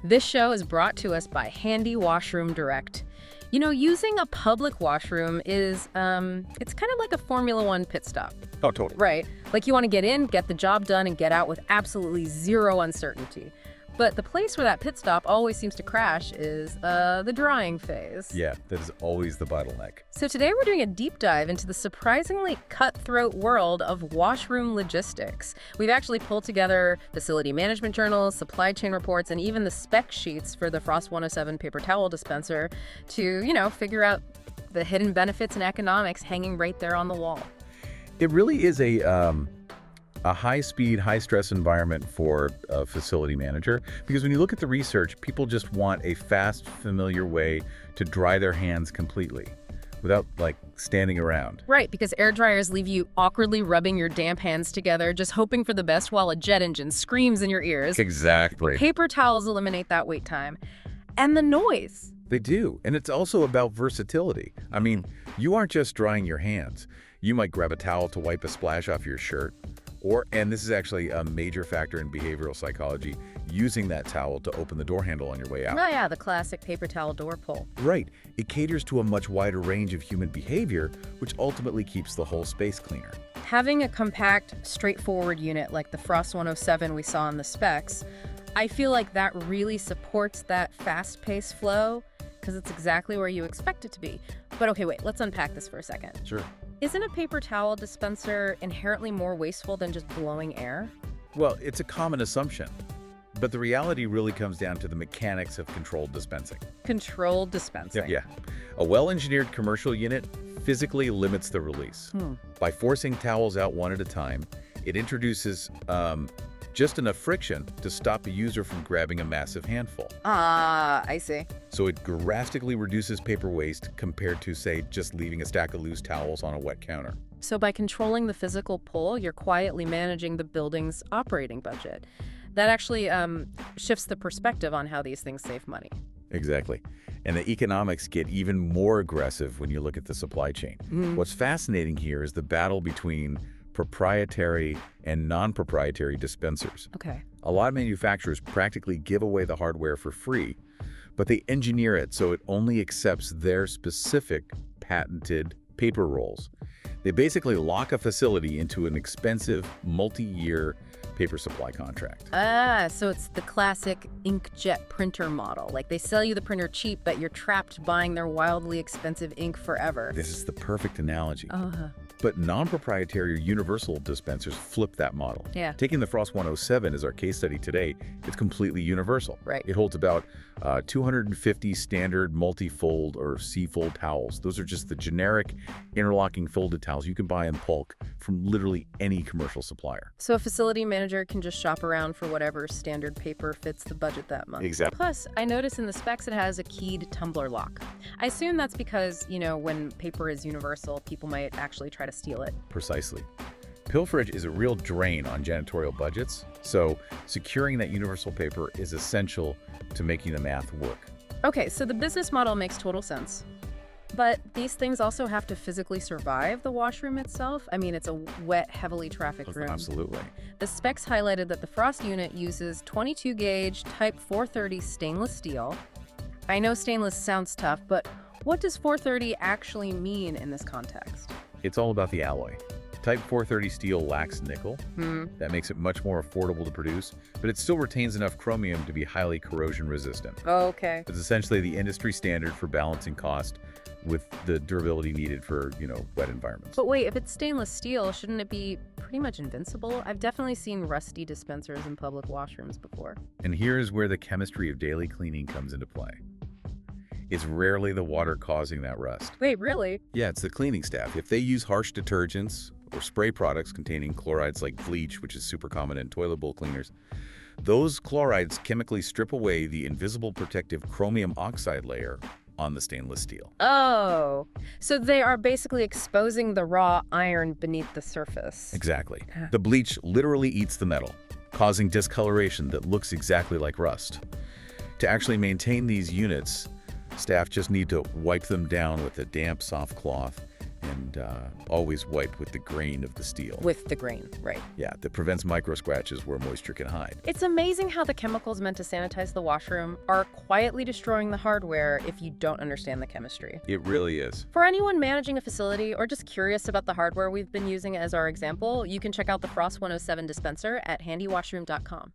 This show is brought to us by Handy Washroom Direct. You know, using a public washroom is, it's kind of like a Formula One pit stop. Oh, totally. Right. Like you want to get in, get the job done, and get out with absolutely zero uncertainty. But the place where that pit stop always seems to crash is the drying phase. Yeah, that is always the bottleneck. So today we're doing a deep dive into the surprisingly cutthroat world of washroom logistics. We've actually pulled together facility management journals, supply chain reports, and even the spec sheets for the Frost 107 paper towel dispenser to, figure out the hidden benefits and economics hanging right there on the wall. It really is a high-speed, high-stress environment for a facility manager, because when you look at the research, people just want a fast, familiar way to dry their hands completely without, standing around. Right, because air dryers leave you awkwardly rubbing your damp hands together, just hoping for the best while a jet engine screams in your ears. Exactly. Paper towels eliminate that wait time. And the noise. They do, and it's also about versatility. I mean, you aren't just drying your hands. You might grab a towel to wipe a splash off your shirt, and this is actually a major factor in behavioral psychology, using that towel to open the door handle on your way out. Oh yeah, the classic paper towel door pull. Right. It caters to a much wider range of human behavior, which ultimately keeps the whole space cleaner. Having a compact, straightforward unit like the Frost 107 we saw in the specs, I feel like that really supports that fast-paced flow because it's exactly where you expect it to be. But okay, wait, let's unpack this for a second. Sure. Isn't a paper towel dispenser inherently more wasteful than just blowing air? Well, it's a common assumption, but the reality really comes down to the mechanics of controlled dispensing. Controlled dispensing. Yeah. A well-engineered commercial unit physically limits the release. By forcing towels out one at a time, it introduces just enough friction to stop a user from grabbing a massive handful. Ah, I see. So it drastically reduces paper waste compared to, say, just leaving a stack of loose towels on a wet counter. So by controlling the physical pull, you're quietly managing the building's operating budget. That actually shifts the perspective on how these things save money. Exactly. And the economics get even more aggressive when you look at the supply chain. What's fascinating here is the battle between proprietary and non-proprietary dispensers. Okay. A lot of manufacturers practically give away the hardware for free, but they engineer it so it only accepts their specific patented paper rolls. They basically lock a facility into an expensive, multi-year paper supply contract. Ah, so it's the classic inkjet printer model. Like they sell you the printer cheap, but you're trapped buying their wildly expensive ink forever. This is the perfect analogy. Uh-huh. But non-proprietary or universal dispensers flip that model. Yeah. Taking the Frost 107 as our case study today, it's completely universal. Right. It holds about 250 standard multi-fold or C-fold towels. Those are just the generic interlocking folded towels you can buy in bulk from literally any commercial supplier. So a facility manager can just shop around for whatever standard paper fits the budget that month. Exactly. Plus, I notice in the specs it has a keyed tumbler lock. I assume that's because, when paper is universal, people might actually try to steal it. Precisely. Pilferage is a real drain on janitorial budgets, so securing that universal paper is essential to making the math work. Okay, so the business model makes total sense. But these things also have to physically survive the washroom itself. I mean, it's a wet, heavily trafficked room. Absolutely. The specs highlighted that the Frost unit uses 22-gauge Type 430 stainless steel. I know stainless sounds tough, but what does 430 actually mean in this context? It's all about the alloy. Type 430 steel lacks nickel. That makes it much more affordable to produce, but it still retains enough chromium to be highly corrosion resistant. Okay. It's essentially the industry standard for balancing cost with the durability needed for, wet environments. But wait, if it's stainless steel, shouldn't it be pretty much invincible? I've definitely seen rusty dispensers in public washrooms before. And here's where the chemistry of daily cleaning comes into play. It's rarely the water causing that rust. Wait, really? Yeah, it's the cleaning staff. If they use harsh detergents or spray products containing chlorides like bleach, which is super common in toilet bowl cleaners, those chlorides chemically strip away the invisible protective chromium oxide layer on the stainless steel. Oh, so they are basically exposing the raw iron beneath the surface. Exactly. The bleach literally eats the metal, causing discoloration that looks exactly like rust. To actually maintain these units, staff just need to wipe them down with a damp, soft cloth and always wipe with the grain of the steel. With the grain, right. Yeah, that prevents micro scratches where moisture can hide. It's amazing how the chemicals meant to sanitize the washroom are quietly destroying the hardware if you don't understand the chemistry. It really is. For anyone managing a facility or just curious about the hardware we've been using as our example, you can check out the Frost 107 dispenser at handywashroom.com.